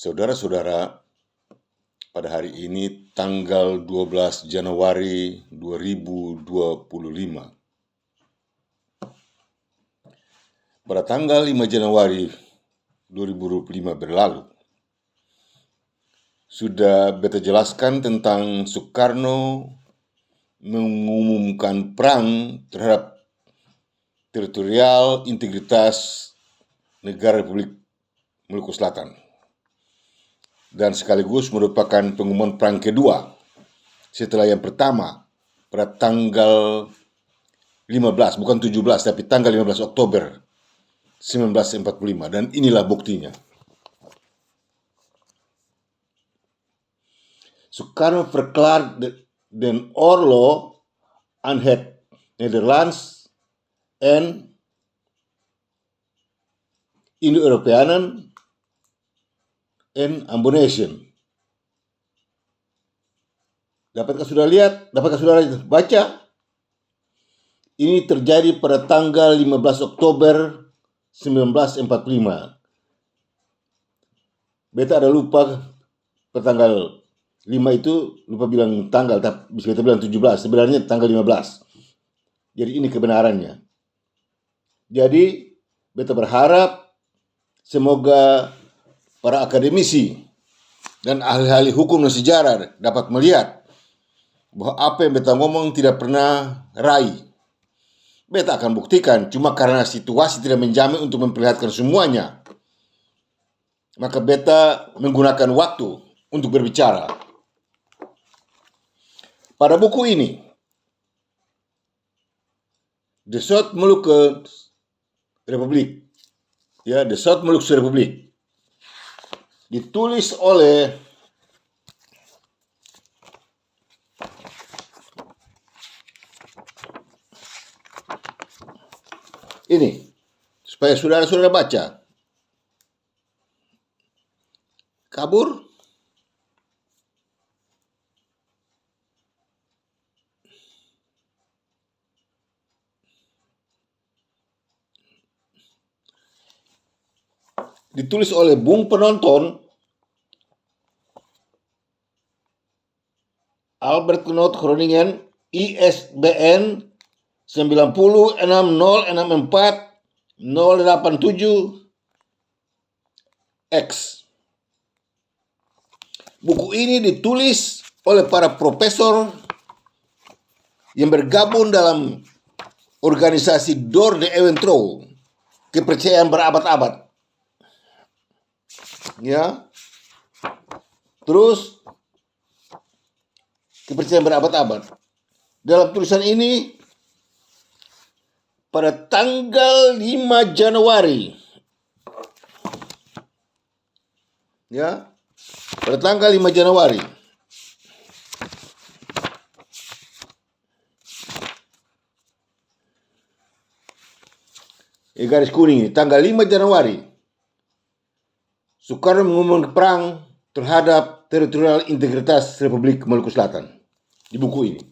Saudara-saudara, pada hari ini tanggal 12 Januari 2025. Pada tanggal 5 Januari 2025 berlalu, sudah beta jelaskan tentang Soekarno mengumumkan perang terhadap teritorial integritas negara Republik Maluku Selatan. Dan sekaligus merupakan pengumuman perang kedua setelah yang pertama pada tanggal 15, bukan 17, tapi tanggal 15 Oktober 1945. Dan inilah buktinya. Soekarno verklaart den oorlog aan het Nederlands en Indo-Europeanen en Ambonesian. Dapatkah saudara lihat? Dapatkah saudara baca? Ini terjadi pada tanggal 15 Oktober 1945. Beta ada lupa pada tanggal 5 itu, lupa bilang tanggal, tapi bisa kita bilang 17, sebenarnya tanggal 15. Jadi ini kebenarannya. Jadi beta berharap semoga para akademisi dan ahli-ahli hukum dan sejarah dapat melihat bahwa apa yang beta ngomong tidak pernah rai. Beta akan buktikan, cuma karena situasi tidak menjamin untuk memperlihatkan semuanya, maka beta menggunakan waktu untuk berbicara. Pada buku ini, De Soort Molucke Republik, ya, De Soort Molucke Republik, ditulis oleh ini, supaya saudara-saudara baca. Kabur. Ditulis oleh Bung Penonton Albert Knut Groningen, ISBN 90664-087-X. Buku ini ditulis oleh para profesor yang bergabung dalam organisasi Door de Eventrol, kepercayaan berabad-abad. Ya, terus kepercayaan berabad-abad. Dalam tulisan ini pada tanggal 5 Januari, ya, pada tanggal 5 Januari garis kuning ini, tanggal 5 Januari Soekarno mengumumkan perang terhadap teritorial integritas Republik Maluku Selatan di buku ini.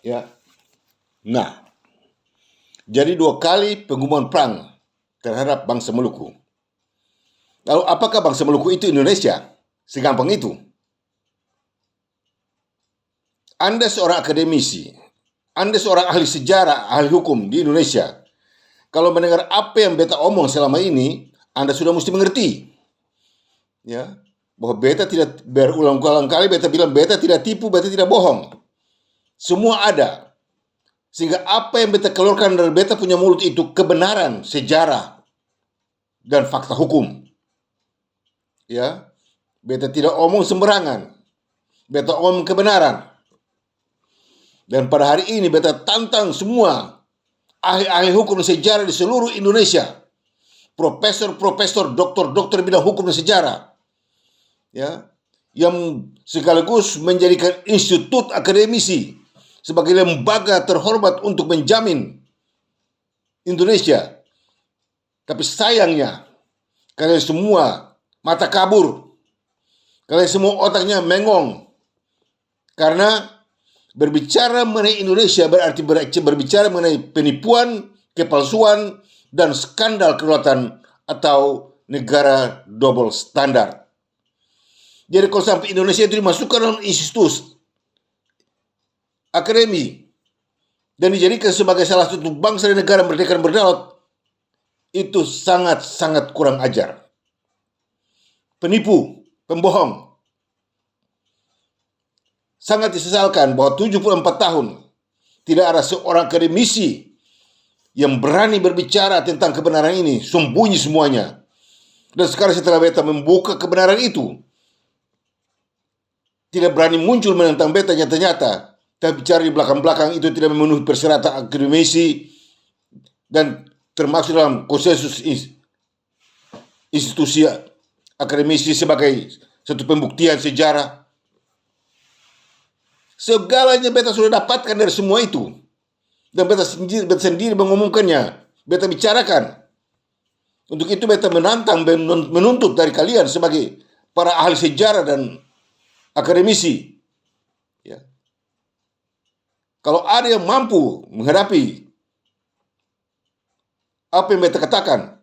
Ya. Nah, jadi 2 kali pengumuman perang terhadap bangsa Maluku. Lalu apakah bangsa Maluku itu Indonesia? Segampang itu. Anda seorang akademisi, Anda seorang ahli sejarah, ahli hukum di Indonesia. Kalau mendengar apa yang beta omong selama ini, Anda sudah mesti mengerti, ya, bahwa beta tidak berulang-ulang kali beta bilang beta tidak tipu, beta tidak bohong. Semua ada. Sehingga apa yang beta keluarkan dari beta punya mulut itu kebenaran, sejarah, dan fakta hukum. Ya, beta tidak omong sembarangan. Beta omong kebenaran. Dan pada hari ini beta tantang semua ahli-ahli hukum dan sejarah di seluruh Indonesia, profesor-profesor, doktor-doktor bidang hukum dan sejarah, ya, yang sekaligus menjadikan institut akademisi sebagai lembaga terhormat untuk menjamin Indonesia. Tapi sayangnya, kalian semua mata kabur, kalian semua otaknya mengong, karena berbicara mengenai Indonesia berarti berbicara mengenai penipuan, kepalsuan, dan skandal kedaulatan atau negara double standar. Jadi kalau sampai Indonesia itu dimasukkan dalam institusi akademi dan dijadikan sebagai salah satu bangsa dan negara merdeka dan berdaulat, itu sangat-sangat kurang ajar. Penipu, pembohong. Sangat disesalkan bahwa 74 tahun tidak ada seorang akademisi yang berani berbicara tentang kebenaran ini, sembunyi semuanya. Dan sekarang setelah beta membuka kebenaran itu, tidak berani muncul menentang beta nyata-nyata, tapi bicara di belakang-belakang itu tidak memenuhi persyaratan akademisi dan termasuk dalam konsensus institusi akademisi sebagai satu pembuktian sejarah. Segalanya beta sudah dapatkan dari semua itu. Dan beta sendiri mengumumkannya, beta bicarakan. Untuk itu beta menantang, menuntut dari kalian sebagai para ahli sejarah dan akademisi. Ya. Kalau ada yang mampu menghadapi apa yang beta katakan,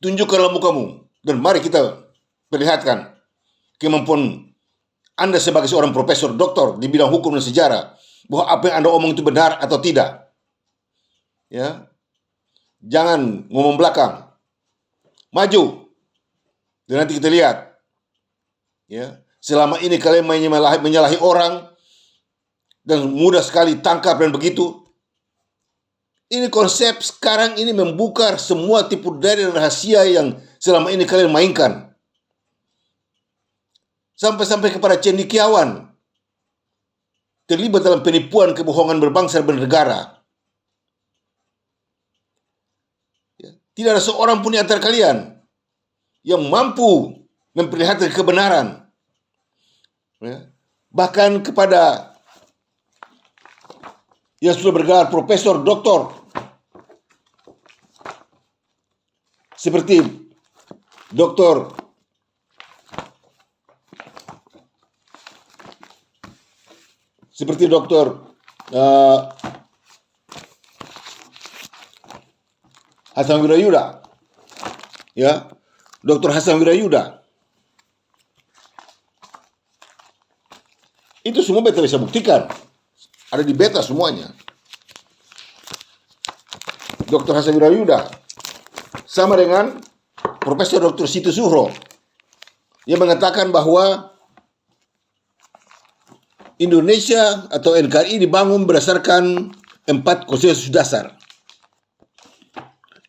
tunjukkanlah mukamu dan mari kita perlihatkan kemampuan Anda sebagai seorang profesor doktor di bidang hukum dan sejarah, bahwa apa yang Anda omong itu benar atau tidak. Ya. Jangan ngomong belakang. Maju. Dan nanti kita lihat. Ya. Selama ini kalian menyalahi orang dan mudah sekali tangkap dan begitu. Ini konsep sekarang ini membuka semua tipu daya dan rahasia yang selama ini kalian mainkan. Sampai-sampai kepada cendekiawan terlibat dalam penipuan kebohongan berbangsa dan bernegara. Ya. Tidak ada seorang pun di antara kalian yang mampu memperlihatkan kebenaran. Ya. Bahkan kepada yang sudah bergelar profesor, doktor, seperti Doktor Hasan Wirayuda, ya, Dr. Hasan Wirayuda. Itu semua beta bisa buktikan. Ada di beta semuanya. Dr. Hasan Wirayuda sama dengan Profesor Dr. Siti Zuhro yang mengatakan bahwa Indonesia atau NKRI dibangun berdasarkan 4 konsensus dasar.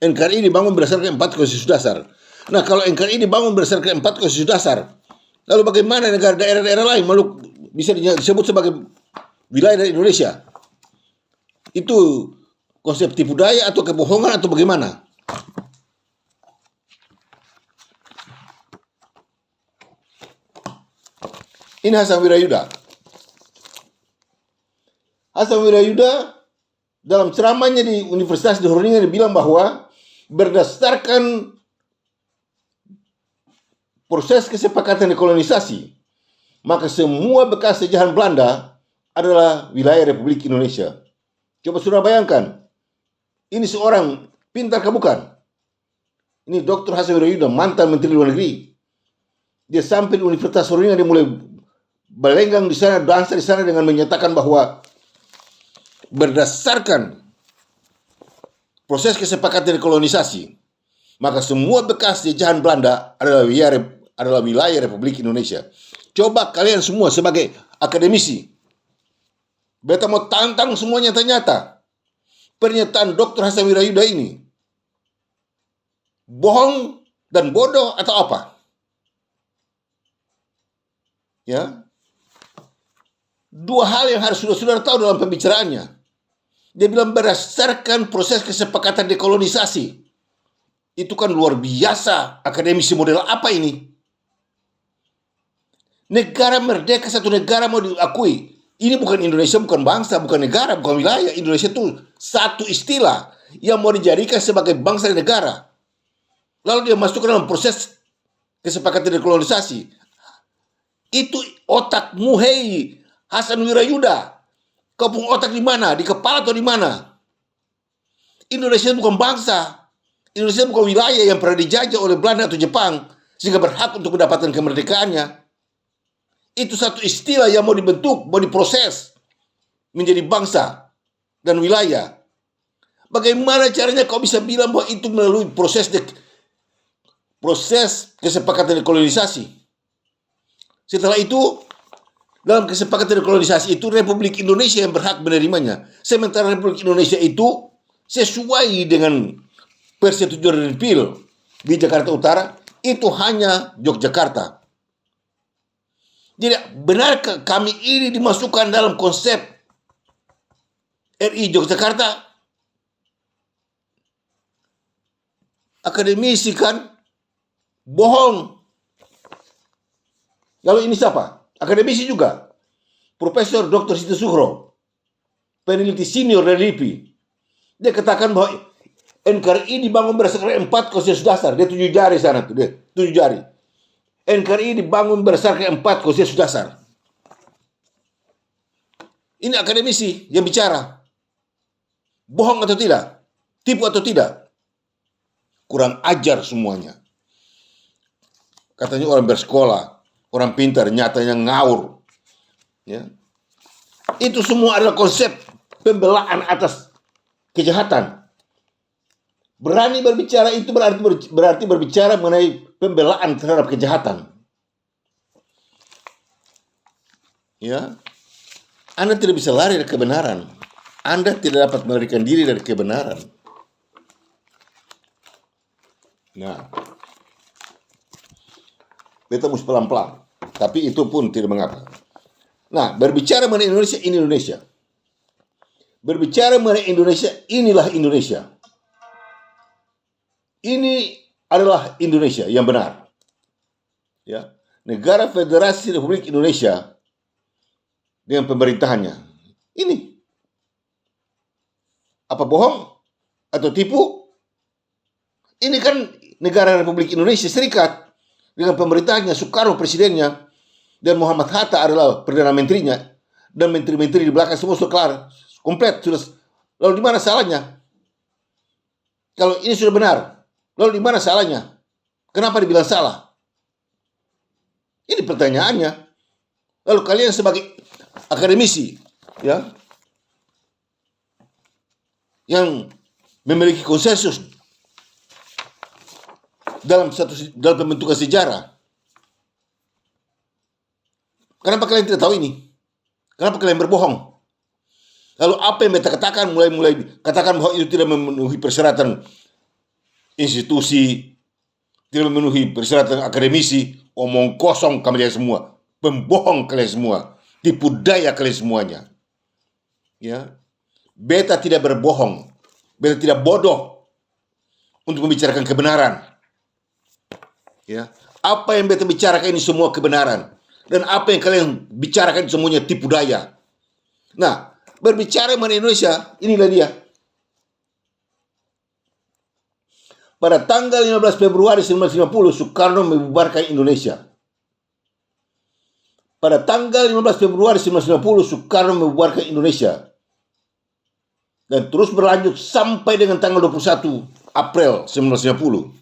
NKRI dibangun berdasarkan 4 konsensus dasar. Nah, kalau NKRI dibangun berdasarkan 4 konsensus dasar, lalu bagaimana negara daerah-daerah lain bisa disebut sebagai wilayah dari Indonesia? Itu konsep tipu daya atau kebohongan atau bagaimana? Ini Hasan Wirayuda. Hasan Wirayuda dalam ceramahnya di Universitas di Groningen bilang bahwa berdasarkan proses kesepakatan dekolonisasi, maka semua bekas jajahan Belanda adalah wilayah Republik Indonesia. Coba sudah bayangkan, ini seorang pintar bukan? Ini Dr. Hasan Wirayuda, mantan Menteri Luar Negeri. Dia sampai di Universitas Groningen, dia mulai berlenggang di sana, dansa di sana dengan menyatakan bahwa berdasarkan proses kesepakatan dekolonisasi, maka semua bekas jajahan Belanda adalah wilayah Republik Indonesia. Coba kalian semua sebagai akademisi, beta mau tantang semuanya nyata. Pernyataan Dr. Hasan Wirayuda ini bohong dan bodoh atau apa? Ya. Dua hal yang harus saudara tahu dalam pembicaraannya. Dia bilang berdasarkan proses kesepakatan dekolonisasi. Itu kan luar biasa. Akademisi model apa ini? Negara merdeka, satu negara mau diakui. Ini bukan Indonesia, bukan bangsa, bukan negara, bukan wilayah. Indonesia itu satu istilah yang mau dijadikan sebagai bangsa dan negara. Lalu dia masuk ke dalam proses kesepakatan dekolonisasi. Itu otakmu, hei Hasan Wirayuda. Kau punya otak di mana? Di kepala atau di mana? Indonesia bukan bangsa. Indonesia bukan wilayah yang pernah dijajah oleh Belanda atau Jepang sehingga berhak untuk mendapatkan kemerdekaannya. Itu satu istilah yang mau dibentuk, mau diproses menjadi bangsa dan wilayah. Bagaimana caranya kau bisa bilang bahwa itu melalui proses kesepakatan dekolonisasi? Setelah itu, dalam kesepakatan dekolonisasi itu Republik Indonesia yang berhak menerimanya. Sementara Republik Indonesia itu sesuai dengan Persetujuan Pil di Jakarta Utara itu hanya Yogyakarta. Jadi benarkah kami ini dimasukkan dalam konsep RI Yogyakarta? Akademisi kan bohong. Lalu ini siapa? Akademisi juga. Profesor Dr. Siti Suhro, peneliti senior dari LIPI. Dia katakan bahwa NKRI dibangun berdasarkan 4 konsensus dasar. Dia 7 jari sana tuh, dia 7 jari. NKRI dibangun berdasarkan 4 konsensus dasar. Ini akademisi yang bicara. Bohong atau tidak? Tipu atau tidak? Kurang ajar semuanya. Katanya orang bersekolah, orang pintar, nyatanya ngaur. Ya. Itu semua adalah konsep pembelaan atas kejahatan. Berani berbicara itu berarti berbicara mengenai pembelaan terhadap kejahatan. Ya, Anda tidak bisa lari dari kebenaran. Anda tidak dapat melarikan diri dari kebenaran. Nah, beta mesti pelan-pelan. Tapi itu pun tidak mengapa. Nah, berbicara mengenai Indonesia, ini Indonesia. Berbicara mengenai Indonesia, inilah Indonesia. Ini adalah Indonesia yang benar. Ya, Negara Federasi Republik Indonesia dengan pemerintahannya. Ini. Apa bohong atau tipu? Ini kan negara Republik Indonesia Serikat dengan pemerintahannya, Soekarno presidennya, dan Muhammad Hatta adalah Perdana Menterinya, dan menteri-menteri di belakang semua sudah kelar, komplit sudah. Lalu di mana salahnya? Kalau ini sudah benar, lalu di mana salahnya? Kenapa dibilang salah? Ini pertanyaannya. Lalu kalian sebagai akademisi, ya, yang memiliki konsensus dalam pembentukan sejarah, kenapa kalian tidak tahu ini? Kenapa kalian berbohong? Lalu apa yang beta katakan mulai katakan bahwa itu tidak memenuhi persyaratan institusi, tidak memenuhi persyaratan akademisi, omong kosong kalian semua, pembohong kalian semua, tipu daya kalian semuanya. Ya, beta tidak berbohong, beta tidak bodoh untuk membicarakan kebenaran. Ya, apa yang beta bicarakan ini semua kebenaran, dan apa yang kalian bicarakan semuanya tipu daya. Nah, berbicara mengenai Indonesia, inilah dia. Pada tanggal 15 Februari 1950, Soekarno membubarkan Indonesia. Pada tanggal 15 Februari 1950, Soekarno membubarkan Indonesia. Dan terus berlanjut sampai dengan tanggal 21 April 1950.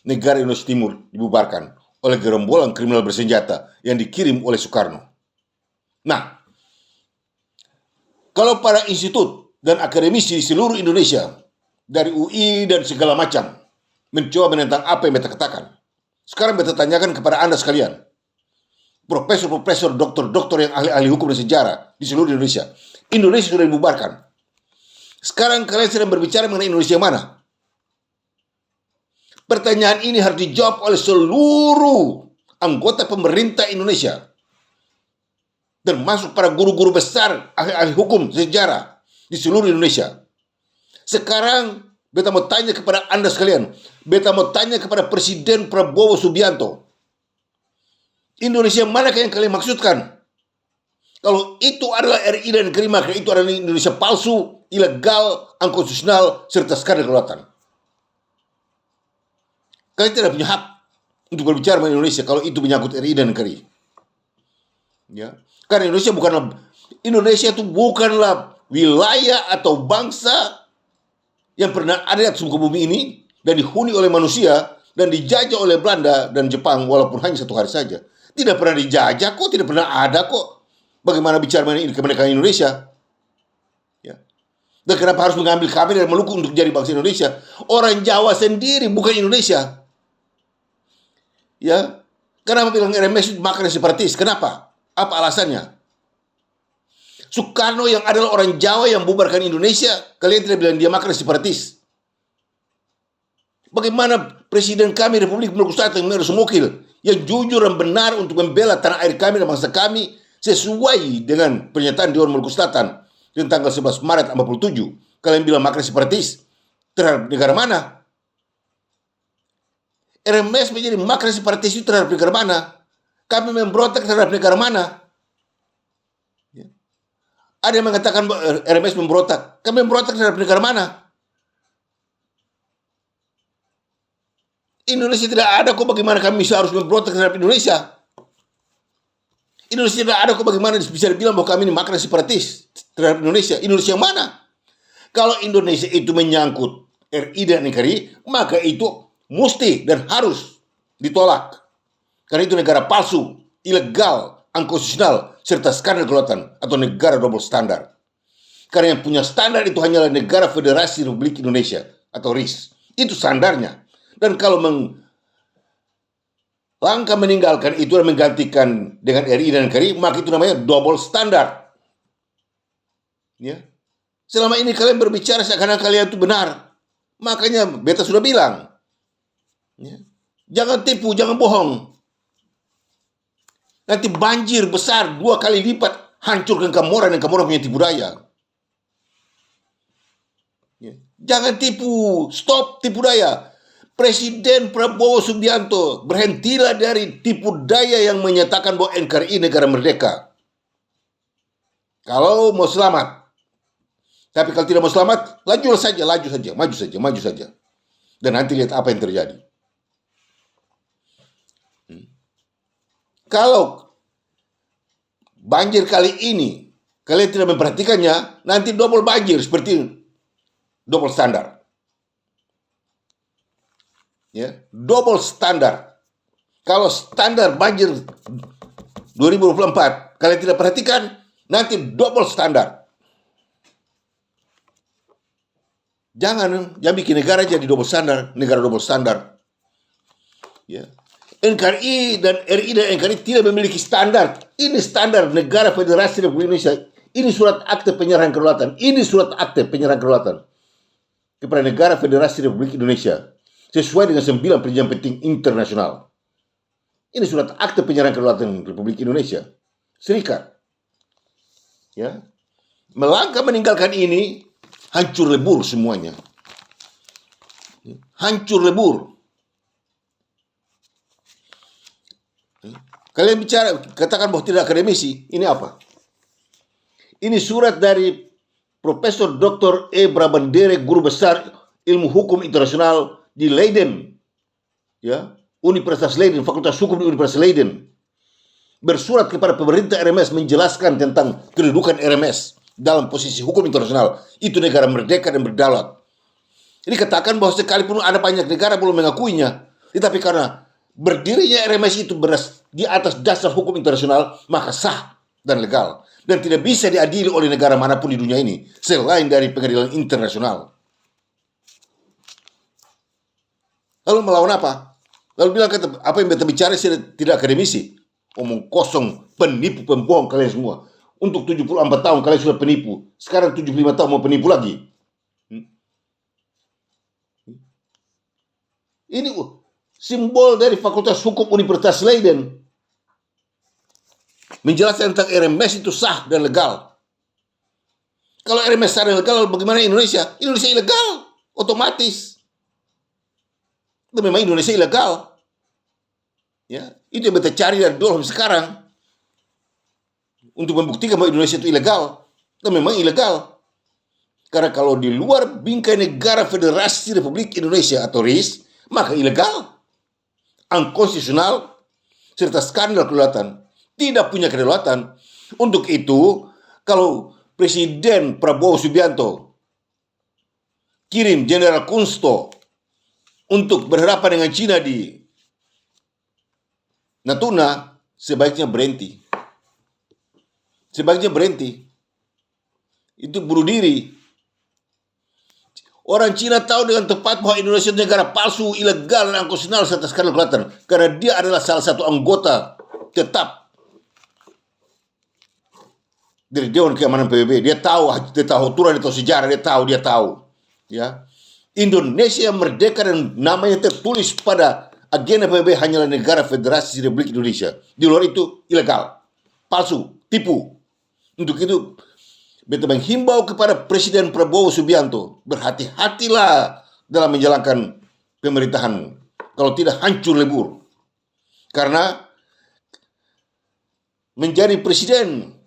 Negara Indonesia Timur dibubarkan oleh gerombolan kriminal bersenjata yang dikirim oleh Soekarno. Nah, kalau para institut dan akademisi di seluruh Indonesia, dari UI dan segala macam, mencoba menentang apa yang beta katakan, sekarang beta tanyakan kepada Anda sekalian, profesor-profesor, doktor-doktor yang ahli-ahli hukum dan sejarah di seluruh Indonesia. Indonesia sudah dibubarkan. Sekarang kalian sedang berbicara mengenai Indonesia yang mana? Pertanyaan ini harus dijawab oleh seluruh anggota pemerintah Indonesia, termasuk para guru-guru besar, ahli-ahli hukum sejarah di seluruh Indonesia. Sekarang beta mau tanya kepada Anda sekalian, beta mau tanya kepada Presiden Prabowo Subianto, Indonesia manakah yang kalian maksudkan? Kalau itu adalah RI dan negeri, maka itu adalah Indonesia palsu, ilegal, unkonstitusional, serta sekadar kelewatan. Kalian tidak punya hak untuk berbicara mengenai Indonesia kalau itu menyangkut RI dan negeri. Ya, karena Indonesia itu bukanlah wilayah atau bangsa yang pernah ada di atas muka bumi ini, dan dihuni oleh manusia dan dijajah oleh Belanda dan Jepang walaupun hanya 1 hari saja. Tidak pernah dijajah kok, tidak pernah ada kok. Bagaimana bicara mengenai kemerdekaan Indonesia? Ya. Dan kenapa harus mengambil kami dari Maluku untuk jadi bangsa Indonesia? Orang Jawa sendiri bukan Indonesia. Ya, kenapa bilang RMS itu makanan separatis? Kenapa? Apa alasannya? Soekarno yang adalah orang Jawa yang bubarkan Indonesia, kalian tidak bilang dia makanan separatis. Bagaimana Presiden kami Republik Maluku Selatan Meru Sumokil yang jujur dan benar untuk membela tanah air kami dan bangsa kami sesuai dengan pernyataan Dewan Maluku Selatan tanggal 11 Maret 1947. Kalian bilang makanan separatis terhadap negara mana? RMS menjadi makanan separatis itu terhadap negara mana? Kami memberontak terhadap negara mana? Ada yang mengatakan RMS memberontak. Kami memberontak terhadap negara mana? Indonesia tidak ada kok, bagaimana kami bisa harus memberontak terhadap Indonesia? Indonesia tidak ada kok, bagaimana bisa dibilang bahwa kami ini makanan separatis terhadap Indonesia? Indonesia yang mana? Kalau Indonesia itu menyangkut RI dan NKRI, maka itu mesti dan harus ditolak. Karena itu negara palsu, ilegal, unkonstitusional, serta skandal kelautan atau negara double standar. Karena yang punya standar itu hanyalah negara Federasi Republik Indonesia atau RIS. Itu standarnya. Dan kalau langkah meninggalkan itu dan menggantikan dengan RI dan NKRI, maka itu namanya double standar. Ya. Selama ini kalian berbicara seakan-akan kalian itu benar. Makanya beta sudah bilang, ya, jangan tipu, jangan bohong. Nanti banjir besar 2 kali lipat, hancurkan kamu orang dan kamu orang punya tipu daya. Ya. Jangan tipu, stop tipu daya. Presiden Prabowo Subianto, berhentilah dari tipu daya yang menyatakan bahwa NKRI negara merdeka. Kalau mau selamat. Tapi kalau tidak mau selamat, maju saja. Dan nanti lihat apa yang terjadi. Kalau banjir kali ini kalian tidak memperhatikannya, nanti double banjir seperti double standar. Ya, double standar. Kalau standar banjir 2024 kalian tidak perhatikan, nanti double standar. Jangan bikin negara jadi double standar, negara double standar. Ya. NKRI dan RI dan NKRI tidak memiliki standar. Ini standar negara Federasi Republik Indonesia. Ini surat akte penyerahan kedaulatan. Kepada negara Federasi Republik Indonesia. Sesuai dengan 9 perjanjian penting internasional. Ini surat akte penyerahan kedaulatan Republik Indonesia. Serikat. Ya. Melangkah meninggalkan ini, hancur lebur semuanya. Hancur lebur. Kalian bicara, katakan bahwa tidak akademisi. Ini apa? Ini surat dari Profesor Dr. E. Brabandere, Guru Besar Ilmu Hukum Internasional di Leiden, ya, Universitas Leiden, Fakultas Hukum di Universitas Leiden, bersurat kepada pemerintah RMS menjelaskan tentang kedudukan RMS dalam posisi hukum internasional. Itu negara merdeka dan berdaulat. Ini katakan bahwa sekalipun ada banyak negara belum mengakuinya, tetapi karena berdirinya RMS itu di atas dasar hukum internasional, maka sah dan legal, dan tidak bisa diadili oleh negara manapun di dunia ini selain dari pengadilan internasional. Lalu melawan apa? Lalu bilang apa yang beta bicara tidak akademisi. Omong kosong, penipu, pembohong kalian semua. Untuk 74 tahun kalian sudah penipu. Sekarang 75 tahun mau penipu lagi. Ini simbol dari Fakultas Hukum Universitas Leiden. Menjelaskan tentang RMS itu sah dan legal. Kalau RMS sah dan legal, bagaimana Indonesia? Indonesia ilegal, otomatis. Itu memang Indonesia ilegal. Ya, itu yang kita cari dari dulu sampai sekarang. Untuk membuktikan bahwa Indonesia itu ilegal. Itu memang ilegal. Karena kalau di luar bingkai negara Federasi Republik Indonesia atau RIS, maka ilegal, unkonstitusional, serta skandal kedaulatan. Tidak punya kedaulatan. Untuk itu, kalau Presiden Prabowo Subianto kirim Jenderal Kunsto untuk berhadapan dengan Cina di Natuna, sebaiknya berhenti. Sebaiknya berhenti. Itu bunuh diri. Orang Cina tahu dengan tepat bahwa Indonesia negara palsu, ilegal, dan angkosinal serta skandal kelihatan. Karena dia adalah salah satu anggota tetap dari Dewan Keamanan PBB. Dia tahu aturan, dia tahu sejarah, dia tahu. Ya, Indonesia merdeka dan namanya tertulis pada agenda PBB hanyalah negara Federasi Republik Indonesia. Di luar itu ilegal, palsu, tipu. Untuk itu, beta menghimbau kepada Presiden Prabowo Subianto, berhati-hatilah dalam menjalankan pemerintahan. Kalau tidak, hancur lebur. Karena menjadi presiden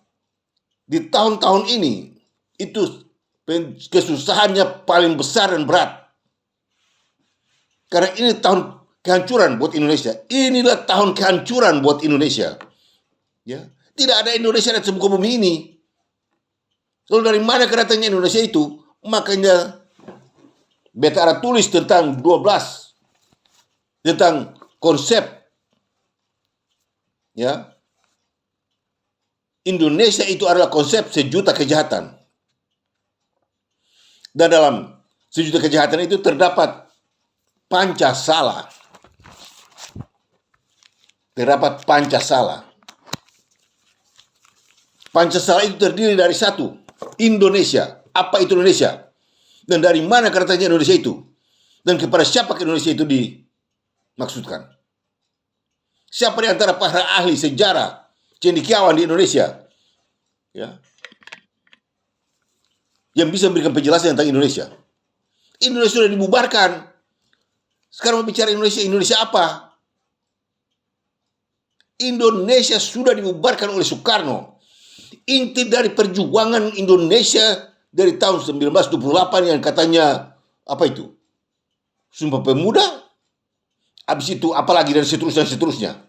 di tahun-tahun ini itu kesusahannya paling besar dan berat. Karena ini tahun kehancuran buat Indonesia. Inilah tahun kehancuran buat Indonesia. Ya, tidak ada Indonesia di muka bumi ini. Lalu dari mana kedatangannya Indonesia itu? Makanya beta ada tulis tentang 12 tentang konsep, ya, Indonesia itu adalah konsep sejuta kejahatan. Dan dalam sejuta kejahatan itu terdapat Pancasala. Terdapat Pancasala. Pancasala itu terdiri dari satu, Indonesia. Apa itu Indonesia? Dan dari mana katanya Indonesia itu? Dan kepada siapa Indonesia itu dimaksudkan? Siapa di antara para ahli sejarah cendekiawan di Indonesia, ya, yang bisa memberikan penjelasan tentang Indonesia? Indonesia sudah dibubarkan. Sekarang mau bicara Indonesia, Indonesia apa? Indonesia sudah dibubarkan oleh Soekarno. Inti dari perjuangan Indonesia dari tahun 1928 yang katanya apa itu? Sumpah Pemuda. Habis itu apalagi dan seterusnya.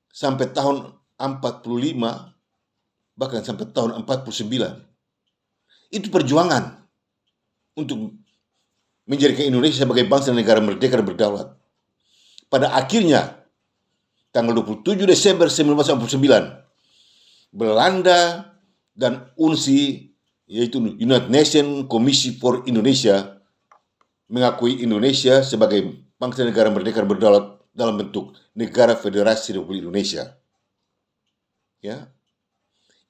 Sampai tahun 45, bahkan sampai tahun 49. Itu perjuangan untuk menjadikan Indonesia sebagai bangsa dan negara merdeka dan berdaulat. Pada akhirnya tanggal 27 Desember 1949, Belanda dan UNSI, yaitu United Nations Commission for Indonesia, mengakui Indonesia sebagai bangsa negara merdeka dan berdaulat dalam bentuk Negara Federasi Republik Indonesia. Ya,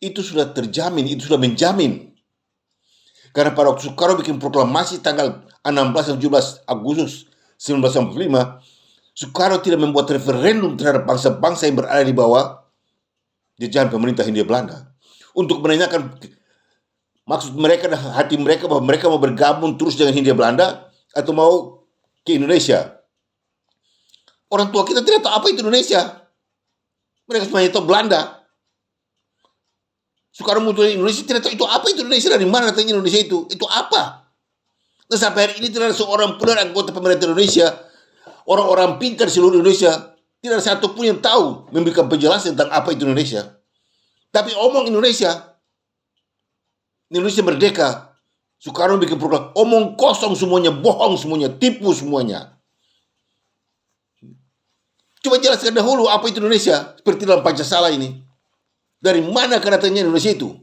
itu sudah terjamin, itu sudah menjamin. Karena pada waktu Soekarno bikin proklamasi tanggal 16 dan 17 Agustus 1945, Soekarno tidak membuat referendum terhadap bangsa-bangsa yang berada di bawah jajahan pemerintah Hindia Belanda untuk menanyakan maksud mereka dan hati mereka bahwa mereka mau bergabung terus dengan Hindia Belanda atau mau ke Indonesia. Orang tua kita tidak tahu apa itu Indonesia. Mereka semuanya tahu Belanda. Soekarno muncul di Indonesia tidak tahu itu apa itu Indonesia, dari mana datangnya Indonesia itu apa. Dan sampai hari ini tidak ada seorang pun anggota pemerintah Indonesia, orang-orang pintar di seluruh Indonesia, tidak ada satu pun yang tahu memberikan penjelasan tentang apa itu Indonesia. Tapi omong Indonesia merdeka. Soekarno bikin program, omong kosong semuanya, bohong semuanya, tipu semuanya. Coba jelaskan dahulu apa itu Indonesia, seperti dalam Pancasala ini. Dari mana kedatangannya Indonesia itu?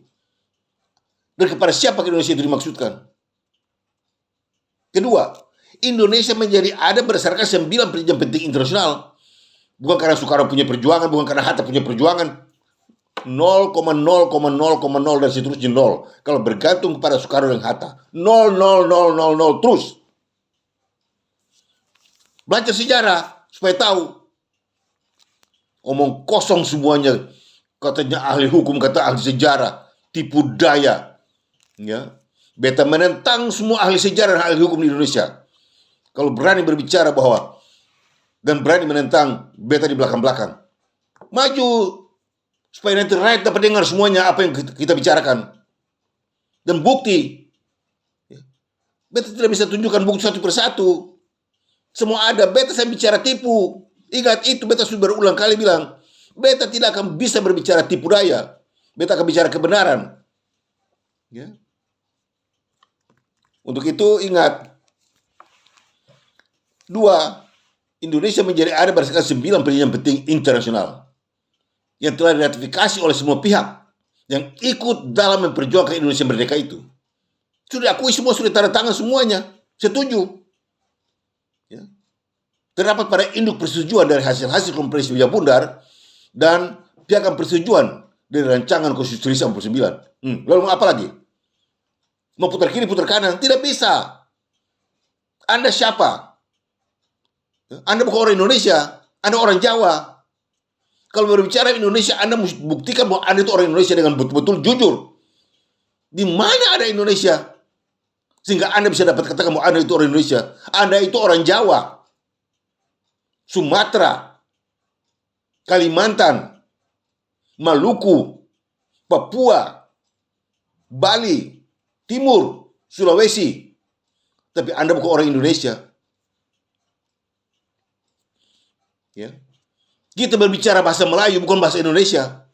Dan kepada siapa Indonesia itu dimaksudkan? Kedua, Indonesia menjadi ada berdasarkan 9 perjanjian penting internasional. Bukan karena Soekarno punya perjuangan, bukan karena Hatta punya perjuangan. 0,0,0,0 dan seterusnya 0. Kalau bergantung kepada Soekarno dan Hatta, 0,0,0,0,0 terus. Belajar sejarah supaya tahu. Omong kosong semuanya. Katanya ahli hukum, kata ahli sejarah, tipu daya. Ya. Beta menentang semua ahli sejarah dan ahli hukum di Indonesia. Kalau berani berbicara bahwa dan berani menentang, beta di belakang-belakang. Maju supaya nanti rakyat dapat dengar semuanya apa yang kita bicarakan. Dan bukti. Beta tidak bisa tunjukkan bukti satu persatu. Semua ada. Beta saya bicara tipu. Ingat itu, beta sudah berulang kali bilang. Beta tidak akan bisa berbicara tipu daya. Beta akan bicara kebenaran. Ya. Untuk itu ingat, Dua, Indonesia menjadi ada berdasarkan 9 perjanjian penting internasional yang telah diratifikasi oleh semua pihak yang ikut dalam memperjuangkan Indonesia merdeka itu. Sudah diakui semua, sudah tanda tangan semuanya. Setuju. Ya. Terdapat pada induk persetujuan dari hasil-hasil konferensi Meja Bundar dan piagam persetujuan dari rancangan Konstitusi 49. Lalu apa lagi? Mau putar kiri, putar kanan? Tidak bisa. Anda siapa? Anda bukan orang Indonesia, Anda orang Jawa. Kalau berbicara Indonesia, Anda mesti buktikan bahwa Anda itu orang Indonesia dengan betul-betul jujur. Di mana ada Indonesia? Sehingga Anda bisa dapat katakan bahwa Anda itu orang Indonesia. Anda itu orang Jawa, Sumatera, Kalimantan, Maluku, Papua, Bali, Timur, Sulawesi. Tapi Anda bukan orang Indonesia. Ya. Kita berbicara bahasa Melayu, bukan bahasa Indonesia.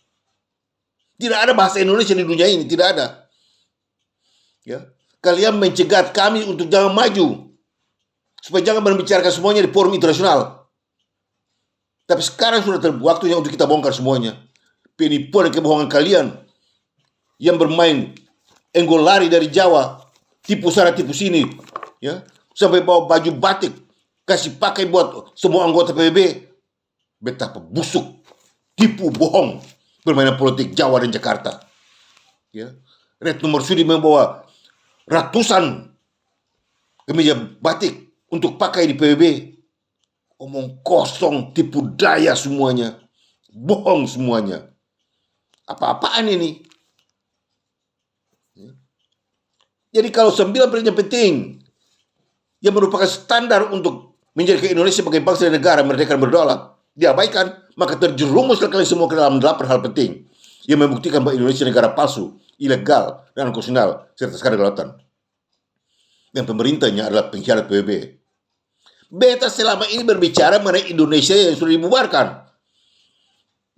Tidak ada bahasa Indonesia di dunia ini, tidak ada. Ya. Kalian mencegat kami untuk jangan maju, supaya jangan membicarakan semuanya di forum internasional. Tapi sekarang sudah waktunya untuk kita bongkar semuanya. Penipuan dan kebohongan kalian yang bermain enggol lari dari Jawa, tipu sana tipu sini, ya, sampai bawa baju batik, kasih pakai buat semua anggota PBB. Betapa busuk, tipu, bohong, permainan politik Jawa dan Jakarta. Ya. Retno Marsudi membawa ratusan kemeja batik untuk pakai di PBB. Omong kosong, tipu daya semuanya, bohong semuanya. Apa-apaan ini? Ya. Jadi kalau 9 perjanjian penting yang merupakan standar untuk menjadikan Indonesia sebagai bangsa dan negara merdeka dan berdaulat diabaikan, maka terjerumuslah kalian semua ke dalam 8 hal penting yang membuktikan bahwa Indonesia negara palsu, ilegal, dan konstitusional serta sekadar kedaulatan. Dan pemerintahnya adalah pengkhianat PBB. Beta selama ini berbicara mengenai Indonesia yang sudah dibubarkan.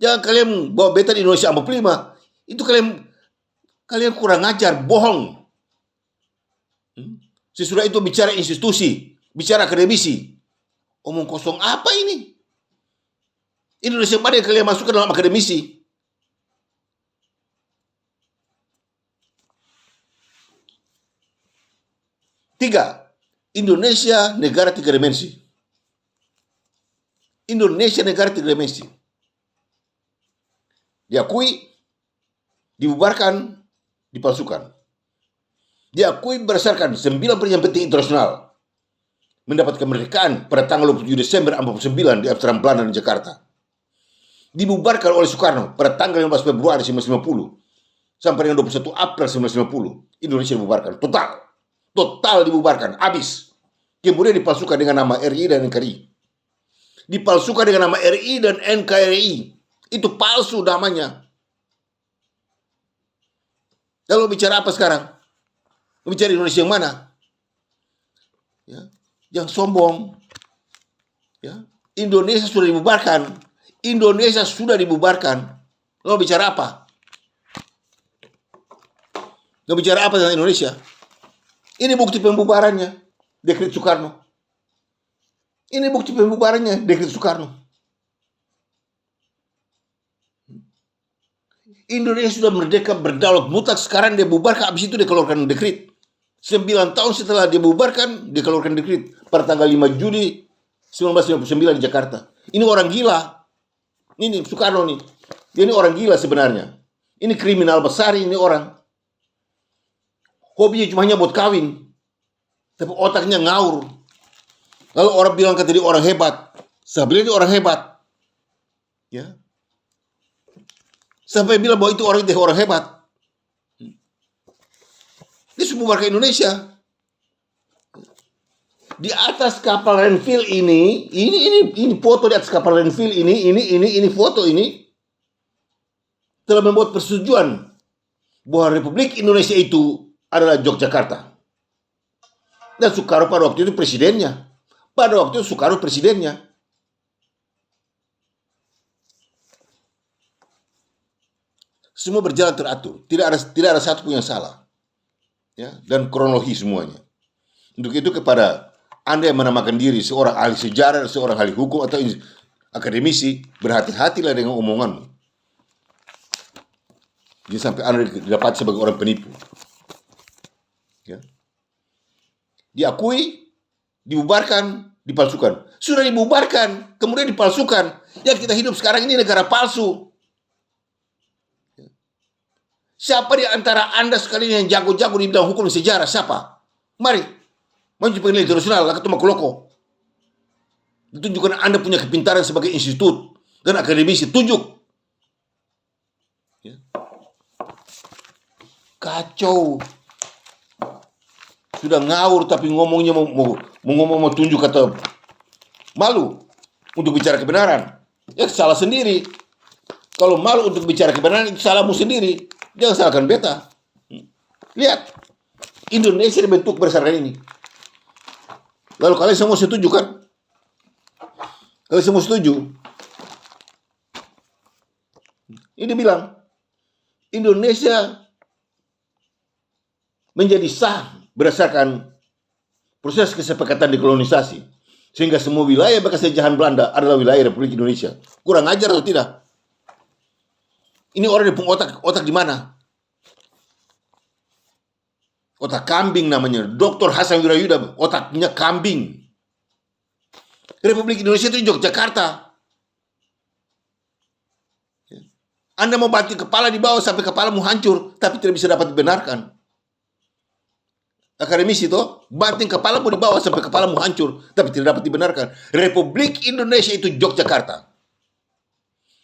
Jangan kalian bawa beta di Indonesia 45. Itu kalian kurang ajar, bohong. Sesudah itu bicara institusi, bicara akademisi. Omong kosong apa ini? Indonesia mana yang kalian masukkan dalam akademisi? Tiga, Indonesia negara 3 dimensi. Indonesia negara 3 dimensi. Diakui, dibubarkan, dipalsukan. Diakui berdasarkan 9 perjanjian penting internasional. Mendapat kemerdekaan pada tanggal 27 Desember 1949 di Amsterdam, Belanda dan Jakarta. Dibubarkan oleh Soekarno pada tanggal 15 Februari 1950 sampai dengan 21 April 1950. Indonesia dibubarkan total dibubarkan, habis. Kemudian dipalsukan dengan nama RI dan NKRI. Dipalsukan dengan nama RI dan NKRI. Itu palsu namanya. Lalu bicara apa sekarang? Bicara Indonesia yang mana? Ya, yang sombong. Ya, Indonesia sudah dibubarkan. Indonesia sudah dibubarkan. Lalu bicara apa? Lalu bicara apa tentang Indonesia? Ini bukti pembubarannya, dekret Soekarno. Ini bukti pembubarannya, dekret Soekarno. Indonesia sudah merdeka berdaulat mutlak, sekarang dia bubarkan, habis itu dia keluarkan dekret. 9 tahun setelah dia bubarkan, dia keluarkan dekret pada tanggal 5 Juli 1959 di Jakarta. Ini orang gila. Ini Soekarno nih. Dia ini orang gila sebenarnya. Ini kriminal besar ini orang. Hobinya cuma hanya buat kawin. Tapi otaknya ngaur. Lalu orang bilang kata dia orang hebat. Sebenarnya dia orang hebat. Ya. Sampai bilang bahwa itu orang hebat. Dia semua warga Indonesia. Di atas kapal Renville ini foto di atas kapal Renville ini foto ini telah membuat persetujuan bahwa Republik Indonesia itu adalah Yogyakarta. Dan Soekarno pada waktu itu presidennya. Semua berjalan teratur, tidak ada satu pun yang salah. Ya, dan kronologi semuanya. Untuk itu kepada Anda yang menamakan diri seorang ahli sejarah, seorang ahli hukum atau akademisi, berhati-hatilah dengan omonganmu. Jangan sampai Anda didapat sebagai orang penipu. Ya. Diakui, dibubarkan, dipalsukan. Sudah dibubarkan, kemudian dipalsukan. Ya, kita hidup sekarang ini negara palsu. Siapa di antara Anda sekalian yang jago-jago di bidang hukum dan sejarah? Siapa? Mari, maju pengadilan internasional, lah ketemu Koloko. Tunjukkan Anda punya kepintaran sebagai institut dan akademisi. Tunjuk. Ya. Kacau. Sudah ngawur tapi ngomongnya mau tunjuk kata malu untuk bicara kebenaran. Ya salah sendiri. Kalau malu untuk bicara kebenaran itu salahmu sendiri. Jangan salahkan beta. Lihat, Indonesia dibentuk berdasarkan ini. Lalu kalian semua setuju kan? Kalian semua setuju? Ini bilang Indonesia menjadi sah berdasarkan proses kesepakatan dekolonisasi, sehingga semua wilayah bekas jajahan Belanda adalah wilayah Republik Indonesia. Kurang ajar atau tidak? Ini orang yang otak di mana? Otak kambing namanya. Dr. Hasan Wirayuda otaknya kambing. Republik Indonesia itu Yogyakarta. Anda mau banting kepala di bawah sampai kepalamu hancur, tapi tidak bisa dapat dibenarkan. Akademisi itu banting kepalamu di bawah sampai kepalamu hancur, tapi tidak dapat dibenarkan. Republik Indonesia itu Yogyakarta.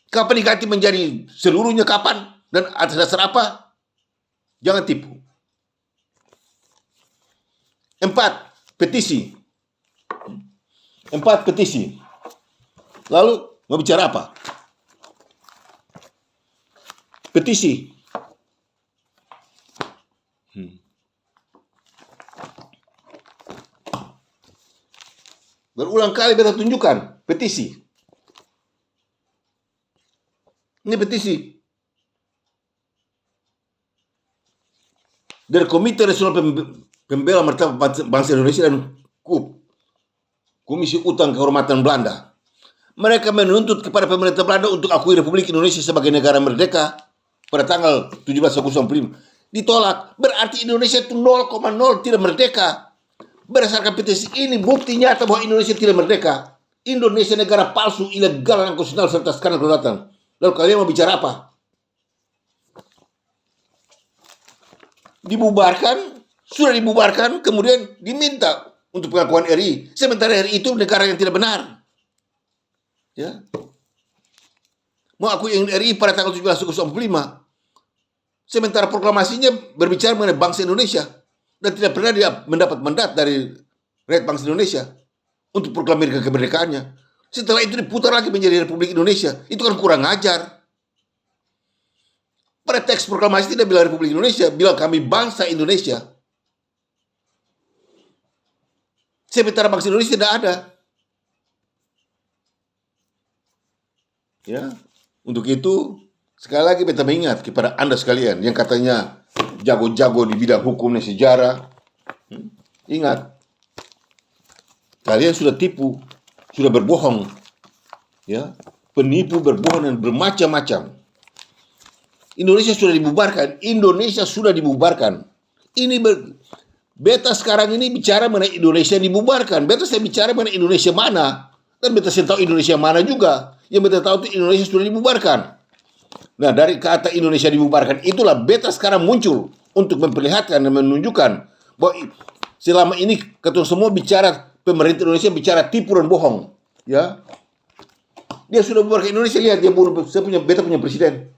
Kapan diganti menjadi seluruhnya kapan? Dan atas dasar apa? Jangan tipu. 4. Petisi. 4 petisi. Lalu mau bicara apa? Petisi. Berulang kali beta tunjukkan petisi. Ini petisi dari Komite Nasional Pembela Martabat Bangsa Indonesia dan KUB, Komisi Utang Kehormatan Belanda. Mereka menuntut kepada pemerintah Belanda untuk akui Republik Indonesia sebagai negara merdeka pada tanggal 17 Agustus 1945. Ditolak. Berarti Indonesia itu 0,0 tidak merdeka. Berdasarkan petisi ini bukti nyata bahwa Indonesia tidak merdeka. Indonesia negara palsu, ilegal, dan konstitusional serta skandal kedaulatan. Lalu kalian mau bicara apa? Dibubarkan, sudah dibubarkan, kemudian diminta untuk pengakuan RI. Sementara RI itu negara yang tidak benar. Ya. Mau akui RI pada tanggal 17 Agustus 1945. Sementara proklamasinya berbicara mengenai bangsa Indonesia. Dan tidak pernah dia mendapat mandat dari rakyat bangsa Indonesia untuk proklamirkan kemerdekaannya. Setelah itu diputar lagi menjadi Republik Indonesia. Itu kan kurang ajar. Pada teks proklamasi tidak bilang Republik Indonesia, bilang kami bangsa Indonesia. Sementara bangsa Indonesia tidak ada. Ya, untuk itu sekali lagi beta mengingat kepada Anda sekalian yang katanya jago-jago di bidang hukum dan sejarah. Ingat, kalian sudah tipu, sudah berbohong, ya, penipu, berbohong dan bermacam-macam. Indonesia sudah dibubarkan. Indonesia sudah dibubarkan. Beta sekarang ini bicara mengenai Indonesia yang dibubarkan. Beta saya bicara mengenai Indonesia mana, dan beta saya tahu Indonesia mana juga. Yang beta tahu itu Indonesia sudah dibubarkan. Nah, dari kata Indonesia dibubarkan itulah beta sekarang muncul untuk memperlihatkan dan menunjukkan bahwa selama ini ketua semua bicara pemerintah Indonesia bicara tipu dan bohong, ya. Dia sudah bubarkan Indonesia, lihat dia bunuh beta punya presiden.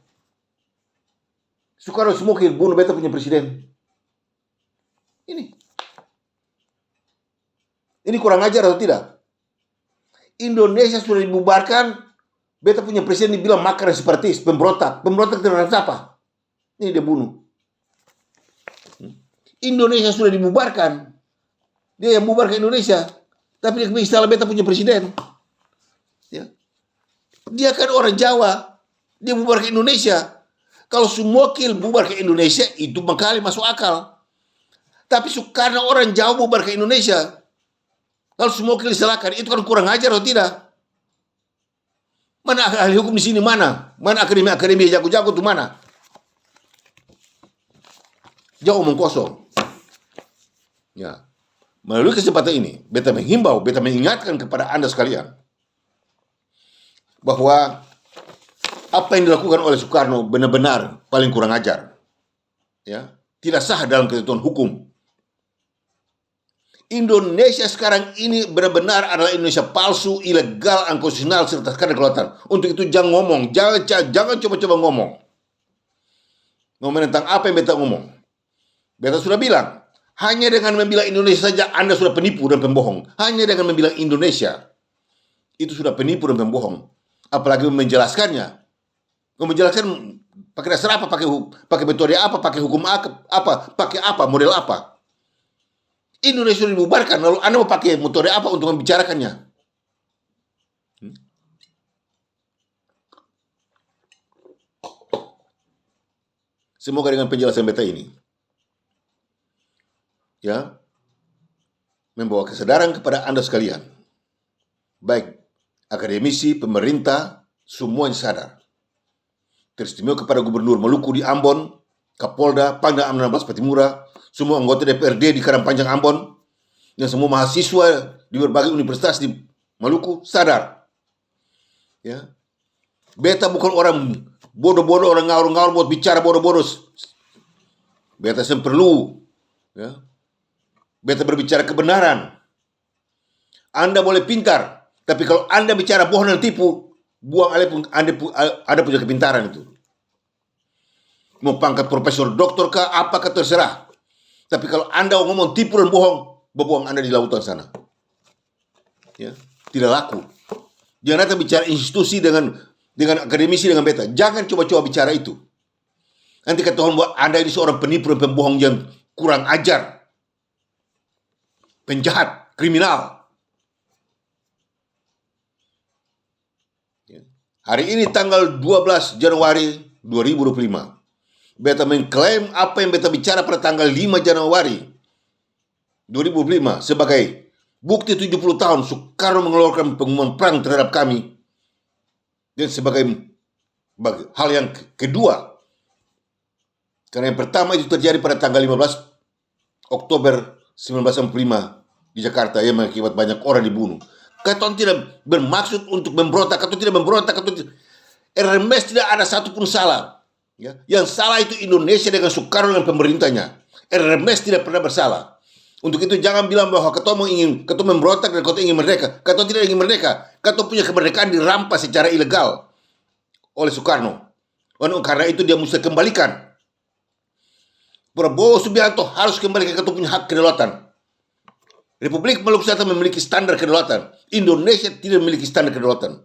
Soekarno semua bunuh beta punya presiden. Ini kurang ajar atau tidak? Indonesia sudah dibubarkan, beta punya presiden dibilang makar dan separatis, pemberontak. Pemberontak terhadap siapa? Ini dia bunuh. Indonesia sudah dibubarkan. Dia yang bubarkan Indonesia. Tapi dia istilah beta punya presiden. Ya. Dia kan orang Jawa. Dia bubarkan Indonesia. Kalau Sumokil bubar ke Indonesia, itu kali masuk akal. Tapi karena orang Jawa bubar ke Indonesia, Lalu semua disalahkan, itu kan kurang ajar atau tidak? Mana ahli hukum di sini, mana? Mana akademi jago-jago itu mana? Jauh omong kosong. Ya. Melalui kesempatan ini, beta menghimbau, beta mengingatkan kepada Anda sekalian bahwa apa yang dilakukan oleh Soekarno benar-benar paling kurang ajar. Ya, tidak sah dalam ketentuan hukum. Indonesia sekarang ini benar-benar adalah Indonesia palsu, ilegal, unconstitutional, serta skandal kelautan. Untuk itu jangan ngomong, jangan coba-coba ngomong tentang apa yang beta ngomong. Beta sudah bilang, hanya dengan membilang Indonesia saja Anda sudah penipu dan pembohong. Hanya dengan membilang Indonesia itu sudah penipu dan pembohong. Apalagi menjelaskannya. Menjelaskan pakai dasar apa, pakai metode apa, pakai hukum apa, pakai apa, model apa. Indonesia sudah dibubarkan, lalu Anda mau pakai metode apa untuk membicarakannya? Semoga dengan penjelasan beta ini, ya, membawa kesadaran kepada Anda sekalian, baik akademisi, pemerintah, semuanya sadar. Teristimewa kepada Gubernur Maluku di Ambon, Kapolda, Pangdam 16 Patimura, semua anggota DPRD di Karangpanjang Ambon, dan semua mahasiswa di berbagai universitas di Maluku sadar. Ya, beta bukan orang bodoh-bodoh, orang ngawur-ngawur buat bicara bodoh-bodoh. Beta perlu, ya, beta berbicara kebenaran. Anda boleh pintar, tapi kalau Anda bicara bohong dan tipu, buang Anda punya kepintaran itu. Mau pangkat profesor, doktor kah, apakah terserah. Tapi kalau Anda ngomong tipu dan bohong, berbohong Anda di lautan sana. Ya, tidak laku. Jangan datang bicara institusi dengan akademisi dengan beta. Jangan coba-coba bicara itu. Nanti ketahuan bahwa Anda ini seorang penipu dan pembohong yang kurang ajar, penjahat, kriminal. Ya. Hari ini tanggal 12 Januari 2025. Beta mengklaim apa yang beta bicara pada tanggal 5 Januari 2005 sebagai bukti 70 tahun Soekarno mengeluarkan pengumuman perang terhadap kami. Dan sebagai hal yang kedua, karena yang pertama itu terjadi pada tanggal 15 Oktober 1945 di Jakarta yang mengakibat banyak orang dibunuh. Katon tidak bermaksud untuk memberontak, katon tidak memberontak, RMS tidak ada satupun salah. Ya, yang salah itu Indonesia dengan Soekarno dan pemerintahnya. RMS tidak pernah bersalah. Untuk itu jangan bilang bahwa ketua memberontak dan ketua ingin merdeka. Ketua tidak ingin merdeka. Ketua punya kemerdekaan dirampas secara ilegal oleh Soekarno. Karena itu dia mesti kembalikan. Prabowo Subianto harus kembali ke ketua punya hak kedaulatan. Republik Maluku Selatan memiliki standar kedaulatan. Indonesia tidak memiliki standar kedaulatan.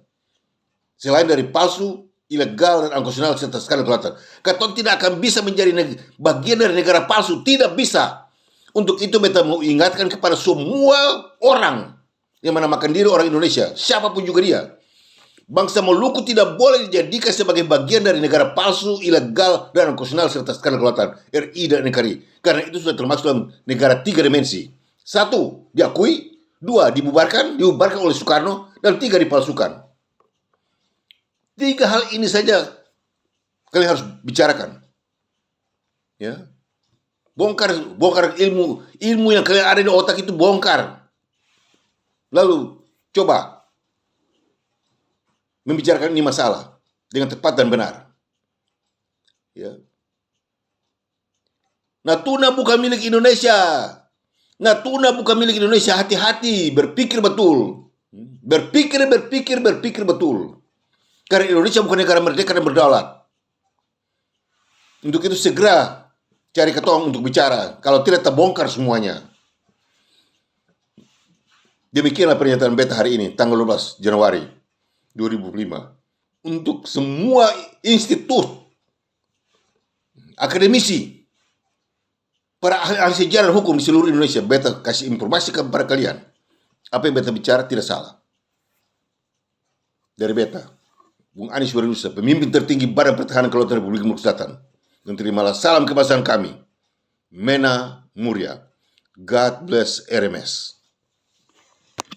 Selain dari palsu, ilegal dan unconstitutional serta skandal kelautan. Katon tidak akan bisa menjadi bagian dari negara palsu, tidak bisa. Untuk itu beta mau ingatkan kepada semua orang yang menamakan diri orang Indonesia, siapapun juga dia. Bangsa Maluku tidak boleh dijadikan sebagai bagian dari negara palsu, ilegal dan unconstitutional serta skandal kelautan, RI dan NKRI. Karena itu sudah termasuk dalam negara 3 dimensi. 1. Diakui, 2. Dibubarkan oleh Soekarno, dan 3. Dipalsukan. 3 hal ini saja kalian harus bicarakan. Ya. Bongkar ilmu yang kalian ada di otak itu, bongkar. Lalu coba membicarakan ini masalah dengan tepat dan benar. Ya. Natuna bukan milik Indonesia. Natuna bukan milik Indonesia. Hati-hati, berpikir betul. Berpikir betul. Karena Indonesia bukan negara merdeka dan berdaulat. Untuk itu segera cari ketong untuk bicara. Kalau tidak terbongkar semuanya. Demikianlah pernyataan beta hari ini, tanggal 12 Januari 2005. Untuk semua institut, akademisi, para ahli sejarah dan hukum di seluruh Indonesia, beta kasih informasi kepada kalian. Apa yang beta bicara tidak salah. Dari beta, Bung Anies Waridusa, pemimpin tertinggi Badan Pertahanan Kelautan Republik Maluku Selatan. Dan terimalah salam kebangsaan kami. Mena Muria. God bless RMS.